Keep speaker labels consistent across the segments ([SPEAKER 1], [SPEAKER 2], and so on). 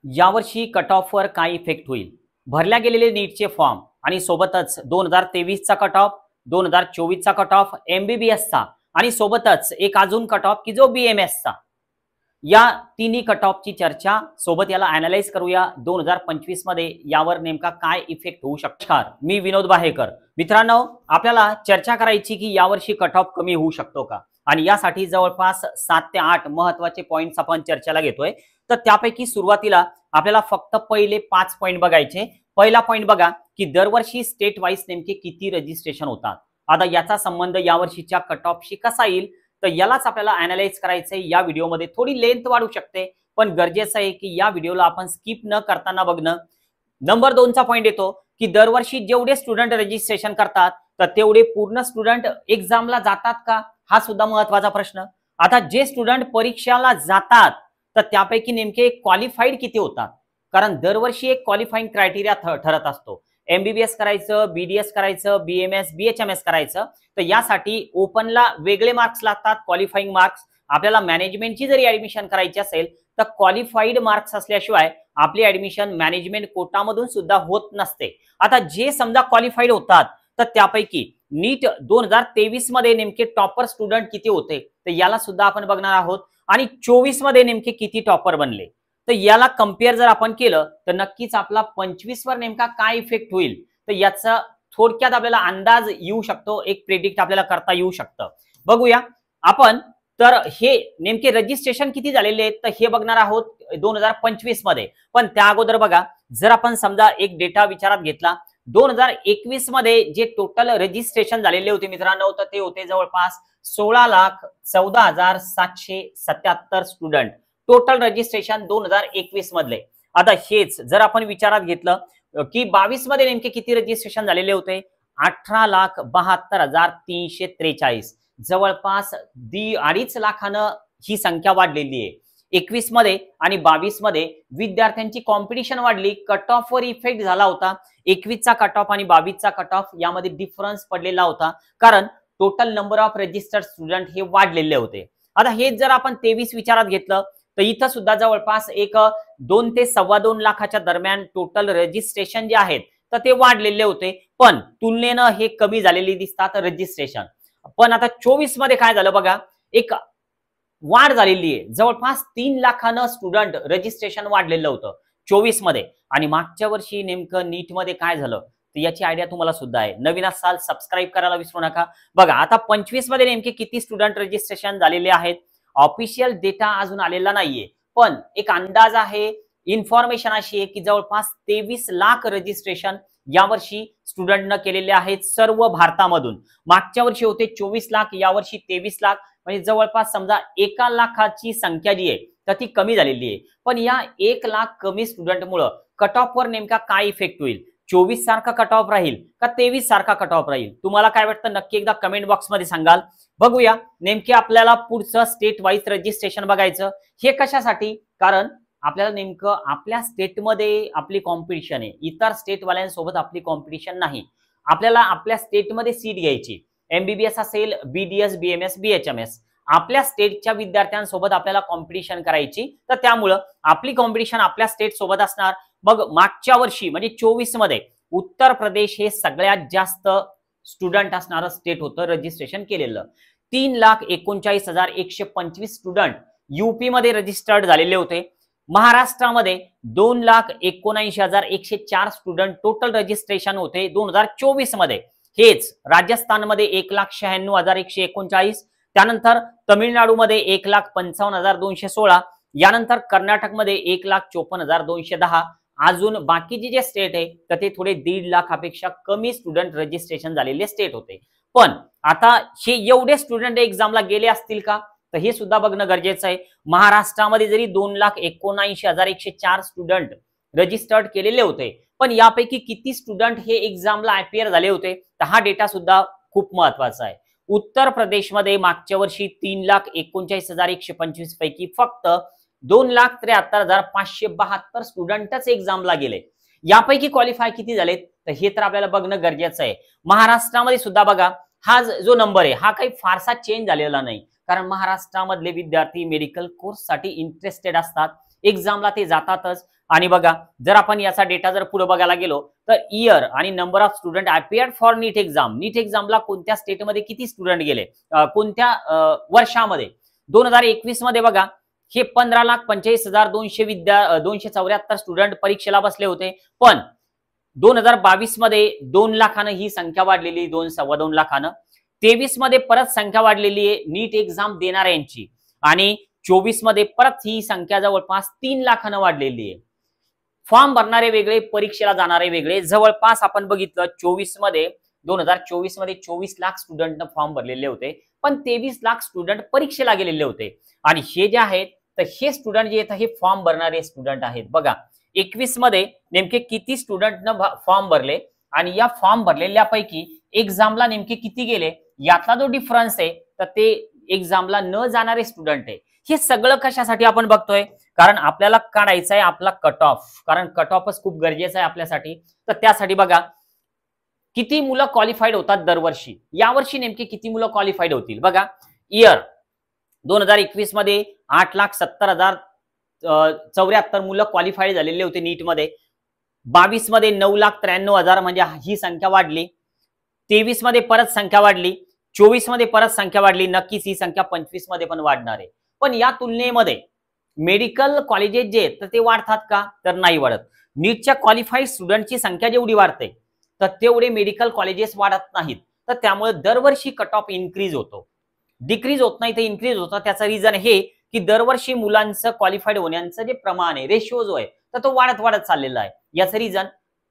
[SPEAKER 1] यावर्षी कट ऑफवर काय इफेक्ट होईल? भरल्या गेलेले नीटचे फॉर्म आणि सोबतच 2023 चा कट ऑफ, 2024 चा कट ऑफ, एमबीबीएसचा आणि सोबतच एक अजून कट ऑफ की जो बीएमएसचा, या तिन्ही कट ऑफची चर्चा सोबत याला अॅनालाइज करूया. 2025 मध्ये यावर नेमका काय इफेक्ट होऊ शकतो. मी विनोद बाहेकर. मित्रांनो, आपल्याला चर्चा करायची की यावर्षी कट ऑफ कमी होऊ शकतो का, आणि यासाठी जवळपास 7 ते 8 महत्त्वाचे पॉइंट्स आपण चर्चेला घेतोय. तर त्यापैकी सुरुवातीला आपल्याला फक्त पहिले 5 पॉइंट बघायचे. पहिला पॉइंट बघा की दरवर्षी स्टेट वाईज नेमके किती रजिस्ट्रेशन होतात. आता याचा संबंध यावर्षीच्या कट ऑफशी कसा येईल, तर यालाच आपल्याला अॅनालाइज करायचंय. या व्हिडिओमध्ये थोडी लेंथ वाढू शकते, पण गरजेचं आहे की या व्हिडिओला आपण स्किप न करताना बघणं. नंबर 2 चा पॉइंट येतो की दरवर्षी जेवढे स्टुडंट रजिस्ट्रेशन करतात तर तेवढे पूर्ण स्टुडंट एक्झामला जातात का, हा सुद्धा महत्वाचा प्रश्न. आता जे स्टुडंट परीक्षेला जातात तर त्यापैकी नेमके क्वालिफाईड किती होतात, कारण दरवर्षी एक क्वालिफाईंग क्रायटेरिया ठरत असतो. एमबीबीएस करायचं, बीडीएस करायचं, बीएमएस बीएचएमएस करायचं, तर यासाठी ओपनला वेगळे मार्क्स लागतात, क्वालिफाईंग मार्क्स. आपल्याला मॅनेजमेंटची जरी ऍडमिशन करायची असेल तर क्वालिफाईड मार्क्स असल्याशिवाय आपली ऍडमिशन मॅनेजमेंट कोटामधून सुद्धा होत नसते. आता जे समजा क्वालिफाईड होतात तर त्यापैकी नीट 2023 मध्ये नेमके टॉपर स्टुडंट किती होते, तर याला सुद्धा आपण बघणार आहोत. आणि 24 मध्ये नेमके किती टॉपर बनले, तर याला कम्पेअर जर आपण केलं तर नक्कीच आपला 25 वर नेमका काय इफेक्ट होईल, तर याचा थोडक्यात आपल्याला अंदाज येऊ शकतो, एक प्रेडिक्ट आपल्याला करता येऊ शकतं. बघूया आपण. तर हे नेमके रजिस्ट्रेशन किती झालेले आहेत तर हे बघणार आहोत 2025 मध्ये. पण त्या अगोदर बघा, जर आपण समजा एक डेटा विचारात घेतला, 2021 मध्ये जे टोटल रजिस्ट्रेशन झालेले होते मित्रांनो, तर ते होते जवळपास 16,14,777 स्टुडंट. टोटल रजिस्ट्रेशन 2021 मधले. आता हेच जर आपण विचारात घेतलं की 22 मध्ये नेमके किती रजिस्ट्रेशन झालेले होते, 18,72,343. जवळपास 2.5 लाखानं ही संख्या वाढलेली आहे 21 मध्ये. आणि 22 मध्ये विद्यार्थ्यांची कॉम्पिटिशन वाढली, कट ऑफ वर इफेक्ट झाला होता. 21 चा कट ऑफ आणि 22 चा कट ऑफ यामध्ये डिफरन्स पडलेला होता, कारण total number of registered student हे वाढलेले होते. आता हे जर आपण 23 विचारात घेतलं तर इथं सुद्धा जवळपास एक 2 ते 2.25 लाखाच्या दरम्यान टोटल रजिस्ट्रेशन जे आहेत तर ते वाढलेले होते, पण तुलनेनं हे कमी झालेली दिसतात रजिस्ट्रेशन. पण आता 24 मध्ये काय झालं बघा, एक वाढ झालेली आहे. जवळपास 3 लाखानं स्टुडंट रजिस्ट्रेशन वाढलेलं होतं 24 मध्ये. आणि मागच्या वर्षी नेमकं नीट मध्ये काय झालं तर याची आयडिया तुम्हाला सुद्धा आहे. नवीन असाल सबस्क्राईब करायला विसरू नका. बघा आता 25 मध्ये नेमके किती स्टुडंट रजिस्ट्रेशन झालेले आहेत. ऑफिशियल डेटा अजून आलेला नाहीये, पण एक अंदाज आहे, इन्फॉर्मेशन अशी आहे की जवळपास 23 लाख रजिस्ट्रेशन यावर्षी स्टुडंटनं केलेले आहेत सर्व भारतामधून. मागच्या वर्षी होते 24 लाख, यावर्षी 23 लाख. म्हणजे जवळपास समजा 1 लाखाची संख्या जी आहे तर ती कमी झालेली आहे. पण या 1 लाख कमी स्टुडंटमुळे कट ऑफ वर नेमका काय इफेक्ट होईल, 24 सारखा कट ऑफ राहील का 23 सारखा कट ऑफ राहील, तुम्हाला काय वाटतं नक्की एकदा कमेंट बॉक्स मध्ये सांगाल. बघूया नेमके आपल्याला पुढचं स्टेट वाईज रजिस्ट्रेशन बघायचं. हे कशासाठी, कारण आपल्याला नेमकं आपल्या स्टेटमध्ये आपली कॉम्पिटिशन आहे, इतर स्टेटवाल्यांसोबत आपली कॉम्पिटिशन नाही. आपल्याला आपल्या स्टेटमध्ये सीट घ्यायची, एमबीबीएस असेल, बीडीएस, बीएमएस, बीएचएमएस, आपल्या स्टेटच्या विद्यार्थ्यांसोबत आपल्याला कॉम्पिटिशन करायची. तर त्यामुळं आपली कॉम्पिटिशन आपल्या स्टेट सोबत असणार. मग मागच्या वर्षी म्हणजे 24 मध्ये उत्तर प्रदेश हे सगळ्यात जास्त स्टुडंट असणारं स्टेट होतं रजिस्ट्रेशन केलेलं. 3,39,125 स्टुडंट यूपी मध्ये रजिस्टर्ड झालेले होते. महाराष्ट्रामध्ये 2,79,104 स्टुडंट टोटल रजिस्ट्रेशन होते 2024 मध्ये. हेच राजस्थानमध्ये 1,96,139. त्यानंतर तमिळनाडूमध्ये 1,55,216. यानंतर कर्नाटकमध्ये 1,54,210. अजून बाकीचे जे स्टेट आहे तर ते थोडे 1.5 लाखापेक्षा कमी स्टुडंट रजिस्ट्रेशन झालेले स्टेट होते. पण आता हे एवढे स्टुडंट एक्झामला गेले असतील का, तर हे सुद्धा बघणं गरजेचं आहे. महाराष्ट्रामध्ये जरी 2,79,104 स्टुडंट रजिस्टर्ड केलेले होते, पण यापैकी किती स्टुडंट हे एक्झामला अपियर झाले होते, तर हा डेटा सुद्धा खूप महत्वाचा आहे. उत्तर प्रदेशमध्ये मागच्या वर्षी 3,39,125 पैकी फक्त 2,73,572 स्टुडंटच एक्झामला गेले. यापैकी क्वालिफाय किती झाले तर हे तर आपल्याला बघणं गरजेचं आहे. महाराष्ट्रामध्ये सुद्धा बघा, हा जो नंबर आहे हा काही फारसा चेंज झालेला नाही, कारण महाराष्ट्रामधले विद्यार्थी मेडिकल कोर्ससाठी इंटरेस्टेड असतात. एक्झामला ते जातातच. आणि बघा, जर आपण याचा डेटा जर पुढे बघायला गेलो तर इयर आणि number of student appeared for NEET exam, NEET एक्झामला कोणत्या स्टेटमध्ये किती स्टुडंट गेले, कोणत्या वर्षामध्ये, 2021 मध्ये बघा हे 15,45,200 274 स्टुडंट परीक्षेला बसले होते. पण 2022 मध्ये 2 लाखानं ही संख्या वाढलेली, 2.2 लाखानं. 23 मध्ये परत संख्या वाढलेली आहे नीट एक्झाम देणाऱ्यांची, आणि 24 मध्ये परत ही संख्या जवळपास 3 लाखानं वाढलेली आहे. फॉर्म भरणारे वेगळे, परीक्षेला जाणारे वेगळे. जवळपास आपण बघितलं 2024 मध्ये 24 लाख स्टुडंटनं फॉर्म भरलेले होते, पण 23 लाख स्टुडंट परीक्षेला गेलेले होते. आणि हे जे आहेत तर हे स्टुडंट जे आहेत हे फॉर्म भरणारे स्टुडंट आहेत. बघा 21 मध्ये नेमके किती स्टुडंटनं फॉर्म भरले आणि या फॉर्म भरलेल्यापैकी एक्झामला नेमके किती गेले, यातला जो डिफरन्स आहे तर ते एक्झामला न जाणारे स्टुडंट आहे. हे सगळं कशासाठी आपण बघतोय, कारण आपल्याला काढायचा आहे आपला कट ऑफ, कारण कट ऑफच खूप गरजेचं आहे आपल्यासाठी. तर त्यासाठी बघा किती मुलं क्वालिफाईड होतात दरवर्षी, यावर्षी नेमके किती मुलं क्वालिफाईड होतील. बघा इयर 2021 मध्ये 8,70,074 मुलं क्वालिफाईड झालेले होते नीट मध्ये. 22 मध्ये 9,93,000 म्हणजे ही संख्या वाढली. 23 मध्ये परत संख्या वाढली. 24 मध्ये परत संख्या वाढली. नक्कीच ही संख्या 25 मध्ये पण वाढणार आहे. पण या तुलनेमध्ये मेडिकल कॉलेजेस जे आहेत तर ते वाढतात का, तर नाही वाढत. नीटच्या क्वालिफाईड स्टुडंटची संख्या जेवढी वाढते तर तेवढे मेडिकल कॉलेजेस वाढत नाहीत. तर त्यामुळे दरवर्षी कट ऑफ इन्क्रीज होतो, डिक्रीज होत नाही तर इन्क्रीज होतं. त्याचं रिझन हे की दरवर्षी मुलांचं क्वालिफाईड होण्याचं जे प्रमाण आहे, रेशिओ जो आहे तर तो वाढत चाललेला आहे. याचं रिझन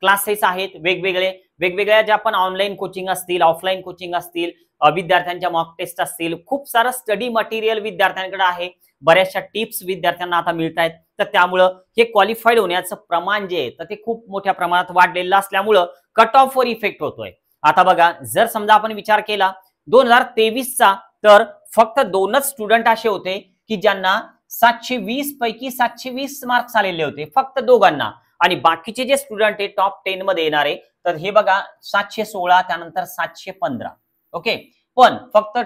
[SPEAKER 1] क्लासेस आहेत वेगवेगळ्या ज्या पण ऑनलाईन कोचिंग असतील, ऑफलाईन कोचिंग असतील, विद्यार्थ्यांच्या मॉक टेस्ट असतील, खूप सारं स्टडी मटेरियल विद्यार्थ्यांकडे आहे, बऱ्याचशा टिप्स विद्यार्थ्यांना आता मिळत आहेत. तर त्यामुळं हे क्वालिफाईड होण्याचं प्रमाण जे आहे तर ते खूप मोठ्या प्रमाणात वाढलेलं असल्यामुळं कट ऑफ वर इफेक्ट होतोय. आता बघा जर समजा आपण विचार केला 2023चा, तर फक्त 2च स्टुडंट असे होते की ज्यांना 720 पैकी 720 मार्क्स आलेले होते, फक्त दोघांना. आणि बाकीचे जे स्टुडंट आहे टॉप 10 मध्ये येणारे तर हे बघा 716 त्यानंतर 715. ओके, पण फक्त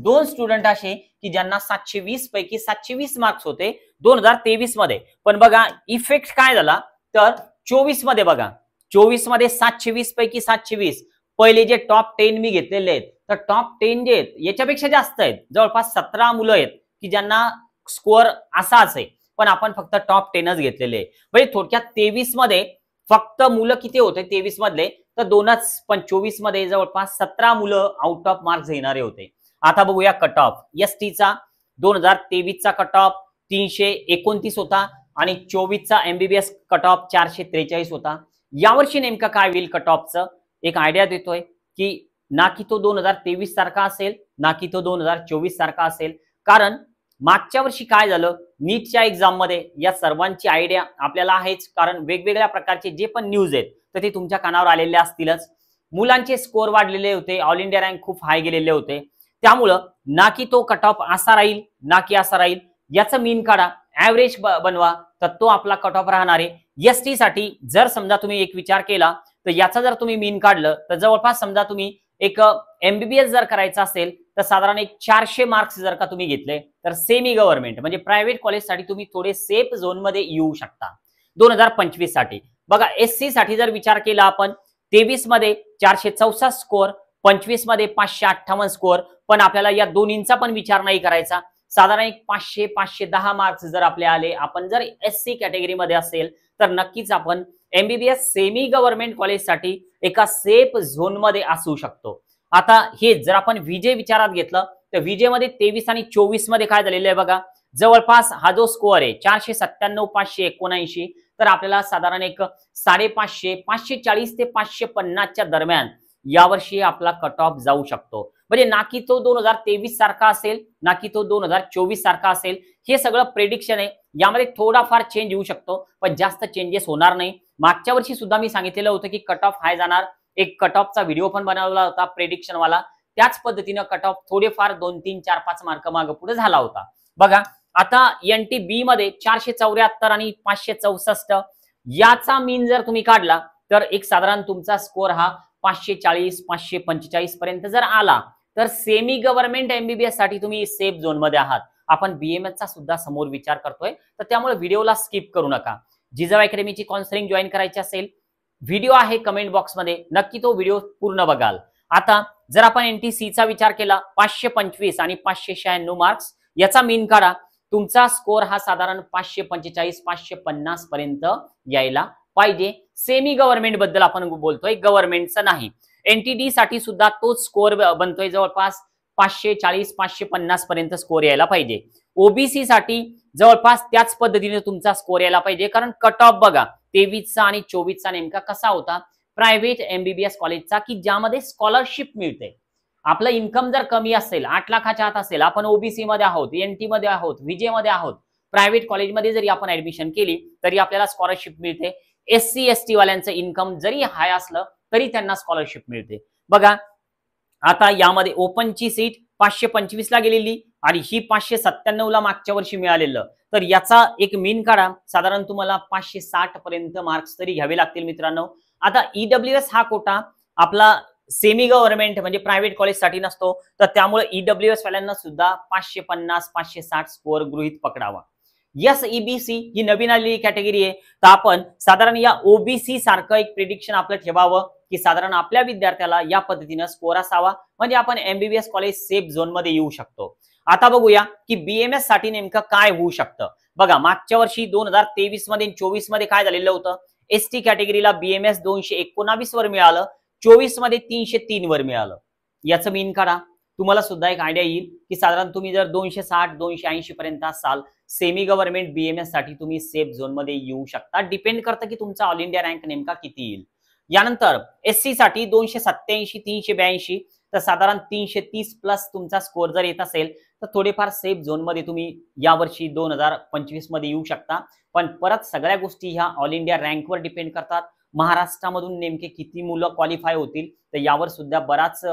[SPEAKER 1] 2 स्टुडंट असे की ज्यांना 720 पैकी 720 मार्क्स होते 2023 मध्ये. पण बघा इफेक्ट काय झाला तर 24 मध्ये बघा, 24 मध्ये 720 पैकी 720, पहिले जे टॉप 10 मी घेतलेले आहेत तर टॉप 10 जे आहेत याच्यापेक्षा जास्त आहेत, जवळपास 17 मुलं आहेत की ज्यांना स्कोअर असाच आहे, पण आपण फक्त टॉप 10च घेतलेले. म्हणजे थोडक्यात 23 मध्ये फक्त मुलं किती होते 23 मधले तर 2च, पण 24 मध्ये जवळपास 17 मुलं आउट ऑफ मार्क्स घेणारे होते. आता बघूया कट ऑफ. एसटीचा 2023चा कट ऑफ 329 होता आणि 24चा एमबीबीएस कट ऑफ 443 होता. यावर्षी नेमकं काय होईल कट ऑफचं एक आयडिया देतोय की ना की तो 2023 सारखा असेल ना की तो 2024 सारखा असेल. कारण मागच्या वर्षी काय झालं नीटच्या एक्झाम मध्ये, या सर्वांची आयडिया आपल्याला आहेच, कारण वेगवेगळ्या प्रकारचे जे पण न्यूज आहेत तर ते तुमच्या कानावर आलेले असतीलच. मुलांचे स्कोअर वाढलेले होते, ऑल इंडिया रँक खूप हाय गेलेले होते. त्यामुळं ना की तो कट ऑफ असा राहील ना की असा राहील, याचं मीन काढा, ऍव्हरेज बनवा, तर तो आपला कट ऑफ राहणार आहे. एसटी साठी जर समजा तुम्ही एक विचार केला तर याचा जर तुम्ही मीन काढलं तर जवळपास समजा तुम्ही एक एमबीबीएस जर करायचं असेल तर साधारण एक 400 मार्क्स जर का तुम्ही घेतले तर सेमी गव्हर्नमेंट म्हणजे प्रायव्हेट कॉलेजसाठी तुम्ही थोडे सेफ झोन मध्ये येऊ शकता 2025 साठी. बघा एससी साठी जर विचार केला आपण 23 मध्ये 464 स्कोअर, 25 मध्ये 558 स्कोअर, पण आपल्याला या दोन्हींचा पण विचार नाही करायचा. साधारण एक 500-510 मार्क्स जर आपले आले, आपण जर एससी कॅटेगरीमध्ये असेल तर नक्कीच आपण एमबीबीएस सेमी गव्हर्नमेंट कॉलेजसाठी एका सेफ झोन मध्ये असू शकतो. आता हे जर आपण विजय विचारात घेतलं तर विजय मध्ये 23 आणि 24 मध्ये काय झालेलं आहे बघा, जवळपास हा जो स्कोअर आहे 497 579, तर आपल्याला साधारण एक 550 540 ते 550च्या दरम्यान यावर्षी आपला कट ऑफ जाऊ शकतो. म्हणजे ना की तो 2023 सारखा असेल ना की तो 2024 सारखा असेल, हे सगळं प्रेडिक्शन आहे. यामध्ये थोडाफार चेंज येऊ शकतो पण जास्त चेंजेस होणार नाही. मागच्या वर्षी सुद्धा मी सांगितलेलं होतं की कट ऑफ हाय जाणार, एक कट ऑफचा व्हिडिओ पण बनवला होता प्रेडिक्शन वाला. त्याच पद्धतीनं कट ऑफ थोडेफार 2 3 4 5 मार्क मागे पुढे झाला होता. बघा आता एनटीबी मध्ये 474 आणि 564, याचा मीन जर तुम्ही काढला तर एक साधारण तुमचा स्कोअर हा 540 545 पर्यंत जर आला तर सेमी गव्हर्नमेंट एमबीबीएस साठी तुम्ही सेफ झोन मध्ये आहात. आपण BMS चा सुद्धा समोर विचार करतोय, तर त्यामुळे व्हिडिओला स्किप करू नका. जिजाऊ अकॅडमीची काउन्सिलिंग जॉईन करायची असेल, व्हिडिओ आहे कमेंट बॉक्समध्ये, नक्की तो व्हिडिओ पूर्ण बघाल. आता जर आपण NTC चा विचार केला, 525 आणि 596 मार्क्स याचा मीन काढा. तुमचा स्कोर हा साधारण 545 550 पर्यंत यायला पाहिजे. सेमी गव्हर्नमेंट बद्दल आपण बोलतोय, गव्हर्नमेंटचा नाही. NTD साठी सुद्धा तोच स्कोर बनतोय, जवळपास 540 550 पर्यंत स्कोर यायला पाहिजे. OBC साठी जवळपास त्याच पद्धतीने तुमचा स्कोर यायला पाहिजे, कारण कट ऑफ बघा 23चा आणि 24चा नेमका कसा होता प्रायव्हेट MBBS कॉलेजचा, की ज्यामध्ये स्कॉलरशिप मिळते. आपलं इन्कम जर कमी असेल, 8 लाखाच्या आत असेल, आपण OBC मध्ये आहोत, NT मध्ये आहोत, VJ मध्ये आहोत, प्रायव्हेट कॉलेजमध्ये जरी आपण ऍडमिशन केली तरी आपल्याला स्कॉलरशिप मिळते. SC ST वाल्यांचं इन्कम जरी हाय असलं तरी त्यांना स्कॉलरशिप मिळते. बघा आता यामध्ये ओपनची सीट 525 ला गेलेली आणि ही 597 ला मागच्या वर्षी मिळालेलं, तर याचा एक मीन काढा. साधारण तुम्हाला 560 पर्यंत मार्क्स तरी घ्यावे लागतील मित्रांनो. आता EWS हा कोटा आपला सेमी गव्हर्नमेंट म्हणजे प्रायव्हेट कॉलेज साठी नसतो, तर त्यामुळे EWS वाल्यांना सुद्धा 550 560 स्कोअर गृहीत पकडावा. SEBC ही नवीन आलेली कॅटेगरी आहे, तर आपण साधारण या OBC सारखं एक प्रिडिक्शन आपलं ठेवावं की साधारण आपल्या विद्यार्थ्याला या पद्धतीने स्कोअर असावा, म्हणजे आपण MBBS कॉलेज सेफ झोन मध्ये येऊ शकतो. आता बघूया की BMS साठी नेमकं काय होऊ शकतं. बघा मागच्या वर्षी 2023 मध्ये 24 मध्ये काय झालेलं होतं, ST कॅटेगरीला BMS 219 वर मिळालं, 24 मध्ये 303 वर मिळालं. याचं मीन काढा, तुम्हाला सुद्धा एक आयडिया येईल की साधारण तुम्ही जर 260 280 पर्यंत असाल सेमी गव्हर्नमेंट BMS साठी तुम्ही सेफ झोन मध्ये येऊ शकता. डिपेंड करतं की तुमचा ऑल इंडिया रँक नेमका किती येईल. यानंतर SC साठी 287 382, तर साधारण 330 प्लस तुमचा स्कोर जर येत असेल तर थोडेफार सेफ झोन मध्ये तुम्ही यावर्षी 2025 मध्ये येऊ शकता. पण परत सगळ्या गोष्टी ह्या ऑल इंडिया रँकवर डिपेंड करतात. महाराष्ट्रामधून नेमके किती मुलं क्वालिफाय होतील तर यावर सुद्धा बराच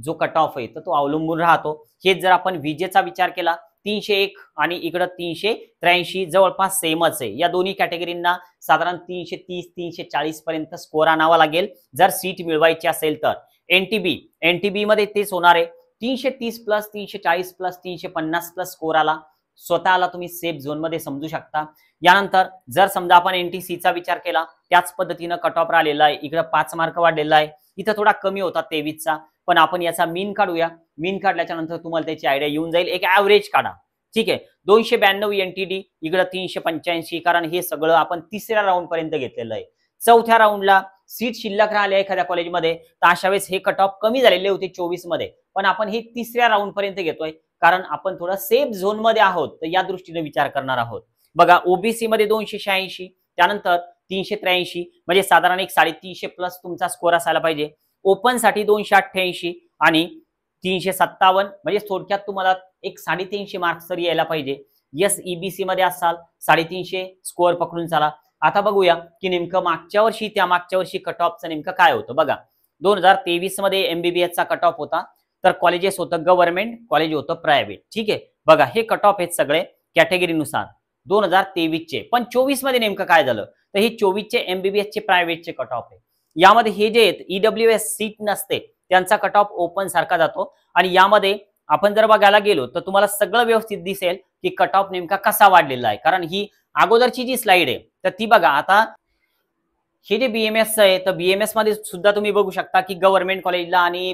[SPEAKER 1] जो कट ऑफ आहे तर तो अवलंबून राहतो. हेच जर आपण VJचा विचार केला, 301 आणि इकडं 383 जवळपास सेमच आहे. या दोन्ही कॅटेगरींना साधारण 330 340 पर्यंत स्कोर आणावा लागेल जर सीट मिळवायची असेल तर. NTB मध्ये तेच होणार आहे, 330 प्लस 340 प्लस 350 प्लस स्कोर आला, स्वतःला तुम्ही सेफ झोन मध्ये समजू शकता. यानंतर जर समजा आपण NTC चा विचार केला, त्याच पद्धतीनं कट ऑफ राहिलेला आहे, इकडे 5 मार्क वाढलेला आहे, इथं थोडा कमी होता 23चा, पण आपण याचा मीन काढूया. मीन काढल्याच्या नंतर तुम्हाला त्याची आयडिया येऊन जाईल. एक ऍव्हरेज काढा, ठीक आहे. 292 NTD, इकडे 385, कारण हे सगळं आपण तिसऱ्या राऊंड पर्यंत घेतलेलं आहे. चौथ्या राऊंडला सीट शिल्लक राहिले एखाद्या कॉलेजमध्ये, तर अशा वेळेस हे कट ऑफ कमी झालेले होते 24 मध्ये, पण आपण हे तिसऱ्या राऊंड पर्यंत घेतोय कारण आपण थोडं सेफ झोन मध्ये आहोत, तर या दृष्टीने विचार करणार आहोत. बघा OBC मध्ये 286, त्यानंतर 383, म्हणजे साधारण एक 350 प्लस तुमचा स्कोर असायला पाहिजे. ओपन साठी 288 आणि 357, म्हणजे थोडक्यात तुम्हाला एक 350 मार्क्स तरी यायला पाहिजे. SEBC मध्ये असाल 350 स्कोअर पकडून चला. आता बघूया की नेमकं मागच्या वर्षी त्या मागच्या वर्षी कट ऑफचं नेमकं काय होतं. बघा 2023 मध्ये MBBS चा कट ऑफ होता, तर कॉलेजेस होतं गव्हर्नमेंट, कॉलेज होतं प्रायव्हेट, ठीक आहे. बघा हे कट ऑफ आहेत सगळे कॅटेगरीनुसार 2023 चे. पण 24 मध्ये नेमकं काय झालं, तर हे 24 चे MBBS चे प्रायव्हेटचे कट ऑफ आहे. यामध्ये हे जे आहेत EWS सीट नसते त्यांचा कट ऑफ ओपन सारखा जातो, आणि यामध्ये आपण जर बघायला गेलो तर तुम्हाला सगळं व्यवस्थित दिसेल की कट ऑफ नेमका कसा वाढलेला आहे. कारण ही अगोदरची जी स्लाइड आहे तर ती बघा. आता हे जे BMS आहे तर BMS मध्ये सुद्धा तुम्ही बघू शकता की गव्हर्नमेंट कॉलेजला आणि